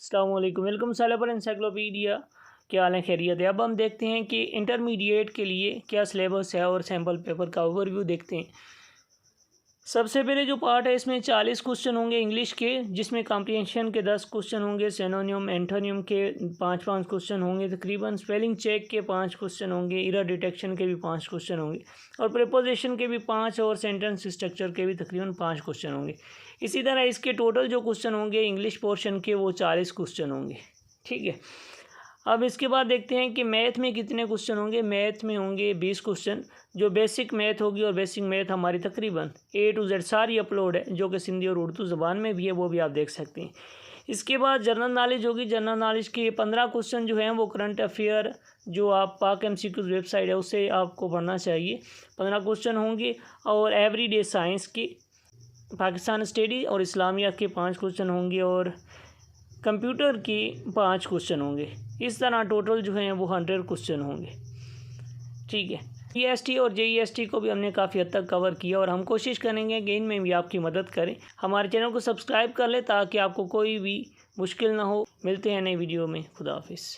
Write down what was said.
अस्सलाम वालेकुम, welcome सालापर encyclopedia. क्या हाल है, खैरियत है। अब हम देखते हैं कि इंटरमीडिएट के लिए क्या सिलेबस है और सैम्पल पेपर का ओवरव्यू देखते हैं। सबसे पहले जो पार्ट है इसमें 40 क्वेश्चन होंगे इंग्लिश के, जिसमें कॉम्प्रिहेंशन के 10 क्वेश्चन होंगे, सिनोनिम एंटोनिम के 5-5 क्वेश्चन होंगे तकरीबन, स्पेलिंग चेक के 5 क्वेश्चन होंगे, एरर डिटेक्शन के भी 5 क्वेश्चन होंगे और प्रीपोजिशन के भी 5 और सेंटेंस स्ट्रक्चर के भी तकरीबन 5 क्वेश्चन होंगे। इसी तरह इसके टोटल जो क्वेश्चन होंगे इंग्लिश पोर्शन के वो 40 क्वेश्चन होंगे। ठीक है, अब इसके बाद देखते हैं कि मैथ में कितने क्वेश्चन होंगे। मैथ में होंगे 20 क्वेश्चन, जो बेसिक मैथ होगी, और बेसिक मैथ हमारी तकरीबन A to Z सारी अपलोड है, जो कि सिंधी और उर्दू ज़बान में भी है, वो भी आप देख सकते हैं। इसके बाद जनरल नॉलेज होगी। जनरल नॉलेज के 15 क्वेश्चन जो हैं वो करंट अफेयर, जो आप पाक MCQ वेबसाइट है उससे आपको पढ़ना चाहिए, 15 क्वेश्चन होंगे। और एवरीडे साइंस की, पाकिस्तान स्टडी और इस्लामिया के 5 क्वेश्चन होंगे और कंप्यूटर की 5 क्वेश्चन होंगे। इस तरह टोटल जो हैं वो 100 क्वेश्चन होंगे। ठीक है, GST और JEST को भी हमने काफ़ी हद तक कवर किया और हम कोशिश करेंगे कि इनमें भी आपकी मदद करें। हमारे चैनल को सब्सक्राइब कर लें ताकि आपको कोई भी मुश्किल ना हो। मिलते हैं नई वीडियो में। खुदा हाफिज़।